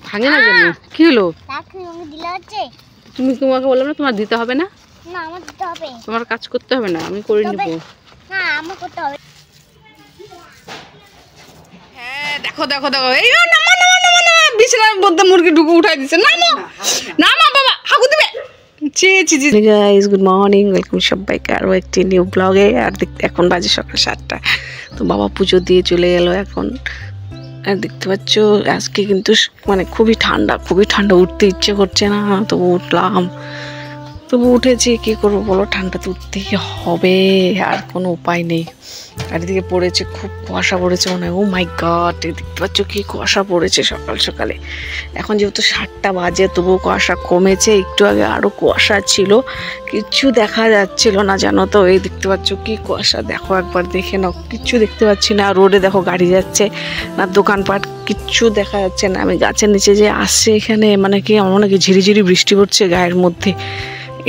ভাঙে না কেন? কি হলো? তুমি তোমাকে বললাম না তোমার দিতে হবে না? না আমার দিতে হবে। তোমার কাজ করতে হবে না, আমি করে নেব। না আমার করতে হবে। হ্যাঁ দেখো দেখো দেখো, এই নামা নামা নামা না, বিছানার মধ্যে মুরগি ঢুকে উঠাই দিচ্ছে। নামো নামা বাবা, হাগু দিবে। জি জি জি গাইস, গুড মর্নিং, ওয়েলকাম সবাইকে আরও একটি নিউ ব্লগে। আর দেখতে এখন বাজে সকাল 7টা। তো বাবা পুজো দিয়ে চলে গেলো এখন। আর দেখতে পাচ্ছ আজকে কিন্তু মানে খুবই ঠান্ডা, উঠতে ইচ্ছে করছে না, তবু উঠলাম। তবু উঠেছি, কী করবো বলো, ঠান্ডাতে উঠতেই হবে, আর কোনো উপায় নেই। আর এদিকে পড়েছে, খুব কুয়াশা পড়েছে মনে হয়। ও মাই গড, দেখতে পাচ্ছ কি কুয়াশা পড়েছে সকাল সকালে। এখন যেহেতু 7টা বাজে, তবুও কুয়াশা কমেছে। একটু আগে আরও কুয়াশা ছিল, কিচ্ছু দেখা যাচ্ছিল না জানো তো। এই দেখতে পাচ্ছ কি কুয়াশা, দেখো একবার দেখে নাও, কিচ্ছু দেখতে পাচ্ছি না। রোডে দেখো গাড়ি যাচ্ছে না, দোকানপাট কিচ্ছু দেখা যাচ্ছে না। আমি গাছের নিচে যে আসছে এখানে, মানে কি আমার মনে হয় ঝিরিঝিরি বৃষ্টি পড়ছে গায়ের মধ্যে,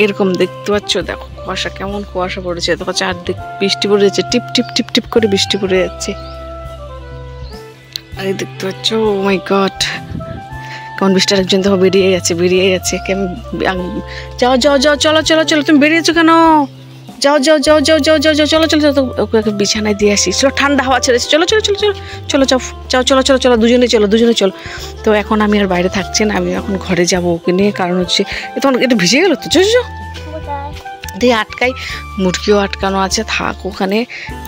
এরকম দেখতে পাচ্ছ। দেখো কুয়াশা, কেমন কুয়াশা পড়েছে, দেখো চারদিক বৃষ্টি পড়ে যাচ্ছে, টিপ টিপ টিপ টিপ করে বৃষ্টি পড়ে যাচ্ছে। আর দেখতে পাচ্ছ, ও মাই গড, কেমন বৃষ্টির একজন দেখো বেরিয়ে গেছে কেমন। যাও যাও যাও, চলো চলো চলো, তুমি বেরিয়েছো কেন? যাও যাও যাও যাও যাও যাও যাও, চলো চলো চলো, ওকে বিছানায় দিয়ে আসি। চলো, ঠান্ডা হাওয়া ছেড়েছে, চলো চলো চলো চলো চলো যাও যাও, চলো চলো চলো, দুজনে চলো। তো এখন আমি আর বাইরে থাকছি না, আমি এখন ঘরে যাবো ওকে নিয়ে। কারণ হচ্ছে তখন এটা ভিজে গেলো তো, চলো দিয়ে আটকাই, মুরগিও আটকানো আছে, থাক ওখানে।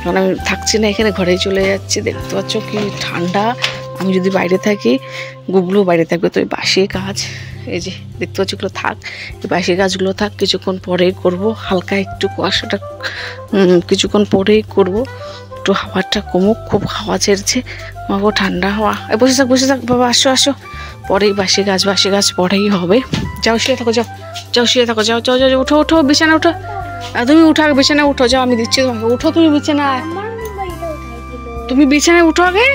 কারণ আমি থাকছি না এখানে, ঘরেই চলে যাচ্ছি। দেখতে পাচ্ছ কি ঠান্ডা। আমি যদি বাইরে থাকি, গুগলু বাইরে থাকবে। তো এই বাসি কাজ, এই যে দেখতে পাচ্ছি, এগুলো থাক, এই বাসি কাজগুলো থাক, কিছুক্ষণ পরেই করব। হালকা একটু কুয়াশাটা কিছুক্ষণ পরেই করব, একটু হাওয়াটা কমুক, খুব হাওয়া ছেড়েছে মাগো, ঠান্ডা হাওয়া। বসে থাক বাবা, আসো, পরেই বাসি কাজ পরেই হবে। যাও শুয়ে থাকো, যাও উঠো বিছানা উঠো। তুমি উঠো আগে, বিছানায় উঠো, যাও আমি দিচ্ছি তোমাকে। উঠো তুমি বিছানায়, তুমি বিছানায় উঠো আগে,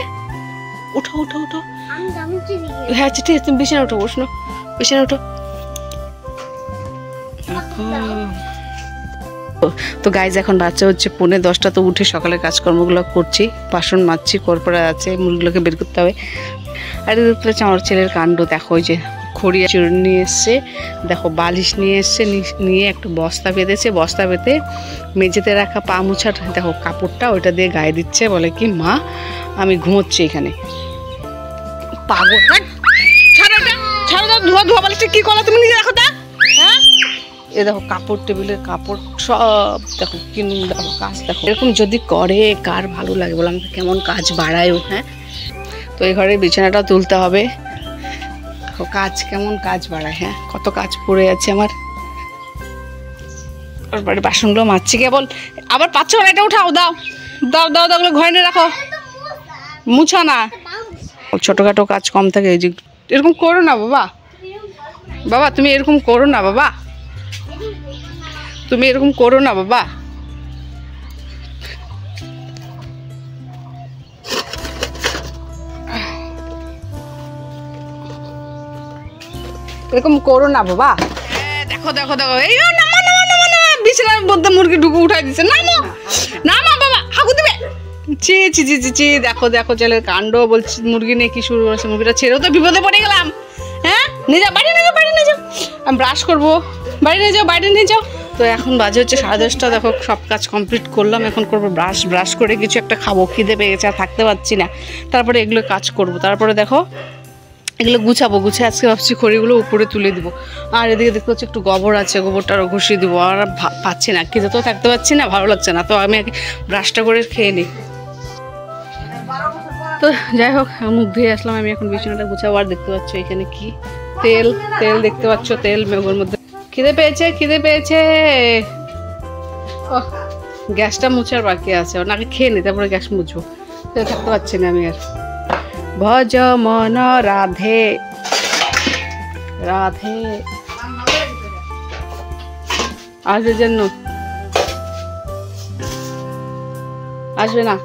উঠো। হ্যাঁ ঠিক আছে, তুমি বিছানায় উঠো, বসনো বিছানায় উঠো। তো গাইজ এখন বাচ্চা হচ্ছে 9:45। তো উঠে সকালের কাজকর্মগুলো করছি, বাসন মাজছি, কর্পড়া আছে, মুরগিগুলোকে বের করতে হবে। আর দেখতে পাচ্ছি আমার ছেলের কাণ্ড, দেখো ওই যে খড়িয়া চুর নিয়ে এসছে, দেখো বালিশ নিয়ে এসছে, নিয়ে একটা বস্তা বেঁধেছে, বস্তা বেঁধে মেঝেতে রাখা পা মোছার দেখো কাপড়টা ওইটা দিয়ে গায়ে দিচ্ছে, বলে কি মা আমি ঘুমোচ্ছি এখানে। পাগল, ছাড়ো দাও, ধোয়া বালিশটা কি করলা তুমি, নিজে রাখো তা। হ্যাঁ এ দেখো কাপড়, টেবিলের কাপড় সব দেখো, দেখো কাজ দেখো। এরকম যদি করে কার ভালো লাগে বলো, আমাকে কেমন কাজ বাড়ায়ও। হ্যাঁ তো এই ঘরের বিছানাটাও তুলতে হবে, দেখো কেমন কাজ বাড়ায়। হ্যাঁ কত কাজ পড়ে আছে আমার। বাড়ির বাসনগুলো মাজছি কেবল, আবার পাচ্ছ না, এটা উঠাও, দাও ওগুলো ঘরে নিয়ে রাখো, মুছা না। ছোটখাটো কাজ কম থাকে, এই যে এরকম করো না বাবা, তুমি এরকম করো না বাবা, এরকম করো না বাবা। দেখো এই নামা বিছানার মধ্যে মুরগি ঢুকে উঠাই দিচ্ছে। নামা বাবা, হাগু দিবে। চি দেখো ছেলের কাণ্ড। বলছি মুরগি নিয়ে কি শুরু করেছে, মুরগিটা ছেড়েও তো বিপদে পড়ে গেলাম। হ্যাঁ নিয়ে যাও, বাইরে নিয়ে যাও, আমি ব্রাশ করবো, বাইরে নিয়ে যাও। তো এখন বাজে হচ্ছে 10:30। দেখো সব কাজ কমপ্লিট করলাম, এখন করবো ব্রাশ করে কিছু একটা খাবো, খিদে পেয়ে গেছে, আর থাকতে পারছি না। তারপরে এগুলো কাজ করবো, তারপরে দেখো এগুলো গুছে আজকে ভাবছি খড়িগুলো উপরে তুলে দিব। আর এদিকে দেখতে পাচ্ছি একটু গোবর আছে, গোবরটা ঘষিয়ে দিব। আর পাচ্ছি না, খিদে তো থাকতে পারছি না, ভালো লাগছে না। তো আমি আগে ব্রাশটা করে খেয়ে নিই। তো যাই হোক, মুখ ধুয়ে আসলাম, আমি এখন বিছানাটা গুছাবো। আর দেখতে পাচ্ছ এখানে কি তেল দেখতে পাচ্ছ, তেল মেঘের মধ্যে। খিদে পেয়েছে। ও গ্যাসটা মুছার বাকি আছে, ওনাকে খেয়ে নি, তারপরে গ্যাস মুছবো। থাকতে পারছি না আমি আর। ভজ মন রাধে আসবে জন্য, আসবে না।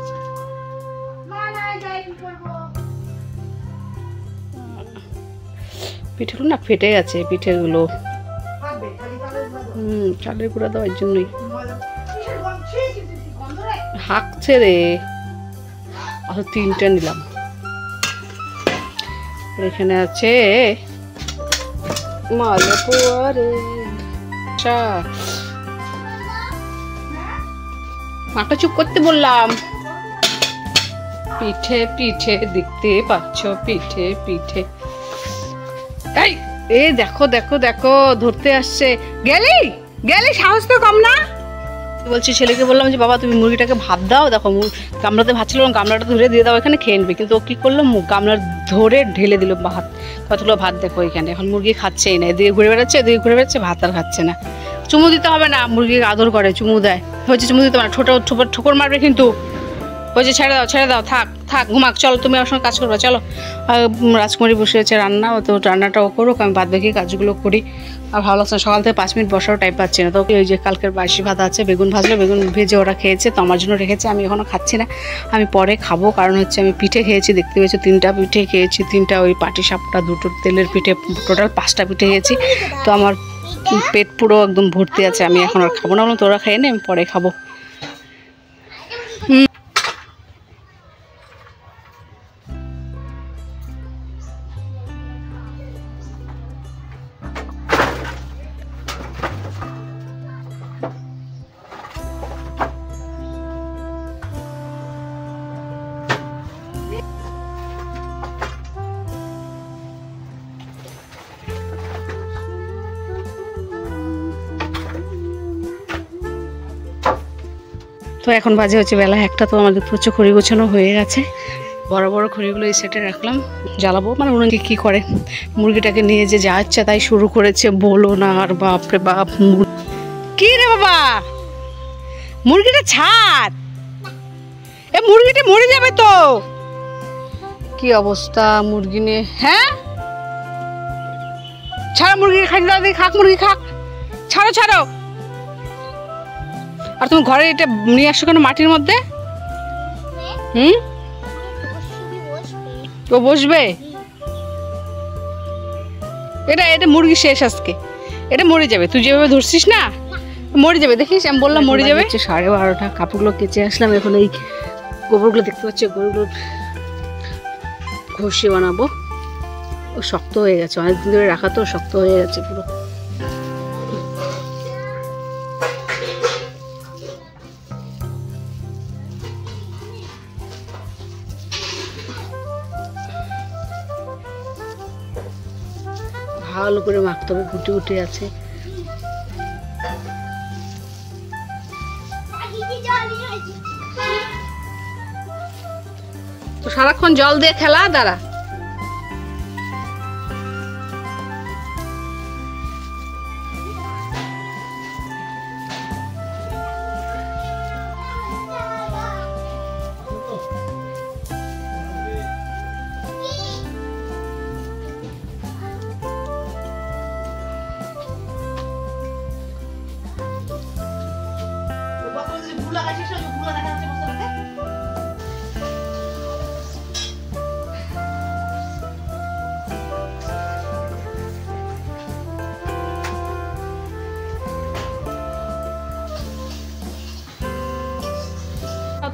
পিঠেগুলো না ফেটে গেছে, পিঠেগুলো চালের গুঁড়া দেওয়ার জন্যই হাঁকছে রে। 3টা নিলাম, এখানে আছে মালপোয়া রে। আচ্ছা মাটা চুপ করতে বললাম। পিঠে পিঠে দেখতে পাচ্ছ, পিঠে পিঠে। এই এ দেখো দেখো দেখো ধরতে আসছে। গেলি গেলি, সাহস তো কম না। বলছি ছেলেকে বললাম যে বাবা তুমি মুরগিটাকে ভাত দাও, দেখো গামলাতে ভাত ছিল, গামলাটা ধরে দিয়ে দাও, এখানে খেয়ে নেবে। কিন্তু ও কি করলো, গামলা ধরে ঢেলে দিল ভাত, কতগুলো ভাত দেখো এখানে। এখন মুরগি খাচ্ছেই না, এদিকে ঘুরে বেড়াচ্ছে এদিকে ঘুরে বেড়াচ্ছে, ভাত আর খাচ্ছে না। চুমু দিতে হবে না, মুরগি আদর করে চুমু দেয়। হয়েছে চুমু দিতে পারে, ঠোকর মারবে কিন্তু। হয়েছে ছেড়ে দাও ছেড়ে দাও, থাক থাক ঘুমাক। চলো তুমি আমার সঙ্গে কাজ করবে চলো। রাজকুমারী বসে আছে রান্না, তো রান্নাটাও করুক, আমি বাদ বাকি কাজগুলো করি। আর ভালো লাগছে না, সকাল থেকে 5 মিনিট বসারও টাইম পাচ্ছি না। তো ওই যে কালকের বাসি ভাত আছে, বেগুন ভাজলো, বেগুন ভেজে ওরা খেয়েছে, তো আমার জন্য রেখেছে, আমি এখনও খাচ্ছি না, আমি পরে খাবো। কারণ হচ্ছে আমি পিঠে খেয়েছি, দেখতে পেয়েছি 3টা পিঠে খেয়েছি, 3টা ওই পাটি সাপটা, 2টো তেলের পিঠে, টোটাল 5টা পিঠে খেয়েছি। তো আমার পেট পুরো একদম ভর্তি আছে, আমি এখন আর খাবো না। বললাম তোরা খেয়ে নে, আমি পরে খাবো। তো এখন বাজে হচ্ছে বেলা 1টা। তো আমাদের প্রচুর খড়ি গোছানো হয়ে গেছে, বড় বড় খড়িগুলো এই সেটে রাখলাম, জ্বালাবো। মানে উনি কি করে মুরগিটাকে নিয়ে যে যা ইচ্ছা তাই শুরু করেছে, বলো না আর। বাপরে বাপ, কি রে বাবা, মুরগিটা ছাড়, এ মুরগিটা মরে যাবে তো। কি অবস্থা মুরগি নিয়ে, হ্যাঁ ছাড়ো মুরগি, খাই দাও, খাক মুরগি খাক, ছাড়ো ছাড়ো। আর তুমি ঘরে এটা নিয়ে আসছো কেন মাটির মধ্যে? ও বসবে, এটা এটা মুরগি শেষ আজকে, এটা মরে যাবে। তুই যেভাবে ধরছিস না মরে যাবে, দেখিস আমি বললাম মরে যাবে। 12:30, কাপড়গুলো কেচে আসলাম। এখন এই গোবরগুলো দেখতে পাচ্ছি, গোবরগুলো ঘষে বানাবো। ও শক্ত হয়ে গেছে, অনেকদিন ধরে রাখা তো শক্ত হয়ে গেছে পুরো। ভালো করে মাখতে হবে, গুটি গুটি আছে। তো সারাক্ষণ জল দিয়ে খেলা, দাঁড়া।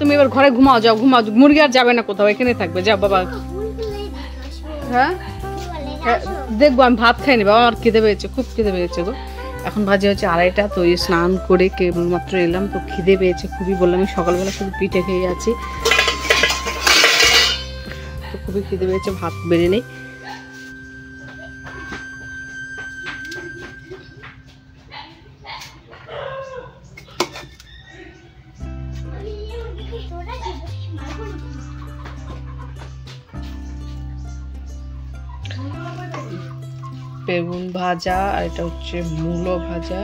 তুমি এবার ঘরে ঘুমাও, যাও ঘুমাও, মুরগি আর যাবে না কোথাও, এখানে থাকবে, যাও বাবা। হ্যাঁ দেখবো, আমি ভাত খাইনি বাবা, আমার খিদে পেয়েছে, খুব খিদে পেয়েছে গো। এখন বাজে হচ্ছে 2:30, তো এই স্নান করে কেবলমাত্র এলাম, তো খিদে পেয়েছে খুবই। বললাম আমি সকালবেলা শুধু পিঠে খেয়ে আছি, তো খুবই খিদে পেয়েছে, ভাত বেড়ে নেই। বেগুন ভাজা, আর এটা হচ্ছে মূলো ভাজা।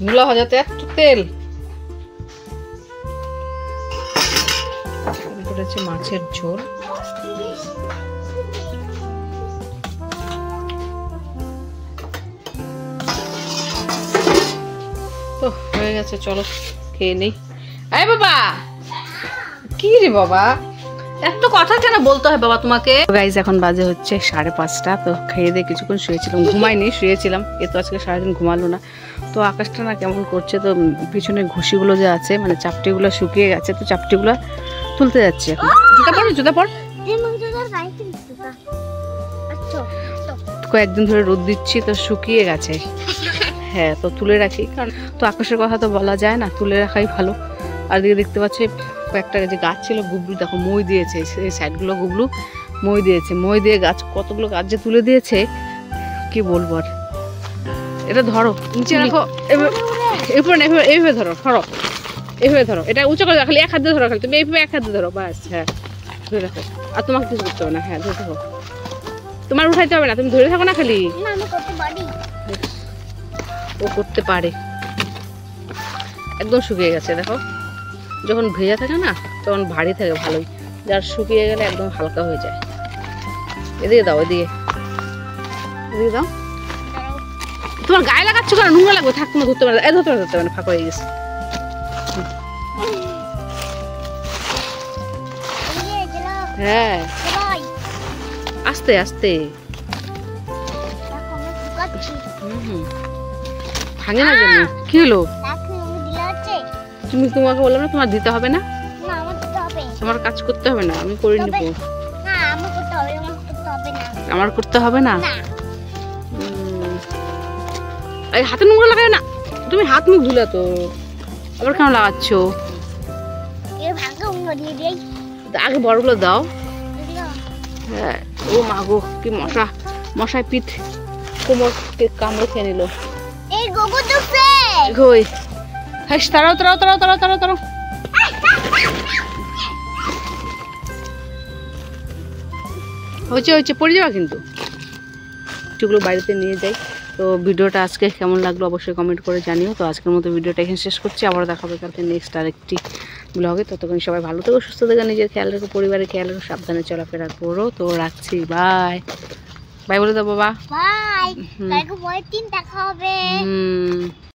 মূলো ভাজাতে এত তেল। হচ্ছে মাছের ঝোল। তো হয়ে গেছে, চলো খেয়ে নেই। আয় বাবা, কি রে বাবা, এত কথা কেন বলতে হয় বাবা তোমাকে? গাইজ এখন বাজে হচ্ছে 5:30। তো খেয়ে দিয়ে কিছুক্ষণ শুয়েছিলাম, ঘুমাইনি, শুয়েছিলাম। এ তো আজকে সারাদিন ঘুমালো না। তো আকাশটা না কেমন করছে, তো পিছনে ঘুষিগুলো যে আছে মানে চাপটিগুলো শুকিয়ে গেছে, তো চাপটিগুলো তুলতে যাচ্ছে এখন। জুতা পর, জুতা পর। কয়েকদিন ধরে রোদ দিচ্ছি তো শুকিয়ে গেছে। হ্যাঁ, তো তুলে রাখি, কারণ তো আকাশের কথা তো বলা যায় না, তুলে রাখাই ভালো। আর দিকে দেখতে পাচ্ছি কয়েকটা যে গাছ ছিল গুবলু, দেখো মই দিয়েছে, এই সাইডগুলো গুবলু মই দিয়েছে, মই দিয়ে গাছ কতগুলো গাছ যে তুলে দিয়েছে কি বলবো আর। এটা ধরো, নিচে রাখো, এইভাবে ধরো, ধরো এইভাবে ধরো, এটা উঁচু করে খালি এক হাত দিয়ে ধরো, খালি তুমি এইভাবে এক হাত দিয়ে ধরো, বাস। হ্যাঁ, ধরে রাখো, আর তোমাকে কিছু করতে হবে না। হ্যাঁ, ধরে থাকো, তোমার উঠাইতে হবে না, তুমি ধরে থাকো না খালি। ও করতে পারে। একদম শুকিয়ে গেছে দেখো, যখন ভেজা থাকে না তখন ভারী থাকে ভালোই, যার শুকিয়ে গেলে একদম হালকা হয়ে যায়। এদিকে দাও, এদিকে এদিকে দাও। তোমার গায়ে লাগাচ্ছ কেন? নোংরা লাগবে, থাক, তোমার ধরতে পারে, ধরতে পারে, ফাঁকা হয়ে গেছে। হ্যাঁ, আস্তে আস্তে, ভাঙে না কেন? কি হলো? তুমি, তোমাকে বললাম না তোমার দিতে হবে না, তোমার কাজ করতে হবে না, আমি করে নিব। আমার করতে হবে না। এই হাতে নোংরা লাগায় না, তুমি হাত মুখ ধুলে তো, আবার কেন লাগাচ্ছ? আগে বড়গুলো দাও। হ্যাঁ, ও মা গো, কি মশা, মশায় পিঠ কোমর কামড়ে খেয়ে নিল। তাড়াও তাড়াও তাড়াও তাড়াও তাড়াও তাড়াও। হয়েছে হয়েছে, পড়ে যাওয়া কিন্তু। সেগুলো বাড়িতে নিয়ে যাই। তো ভিডিওটা আজকে কেমন লাগলো অবশ্যই কমেন্ট করে জানিও। তো আজকের মতো ভিডিওটা এখানে শেষ করছি, আবার দেখাবে কালকে নেক্সট আরেকটি ব্লগে। ততক্ষণ সবাই ভালো থেকো, সুস্থ থেকো, নিজের খেয়াল রেখো, পরিবারের খেয়াল রেখো, সাবধানে চলাফেরা করো। তো রাখছি, বাই বাই বলে দাও বাবা। বাই, কালকে পরের দিন দেখা হবে।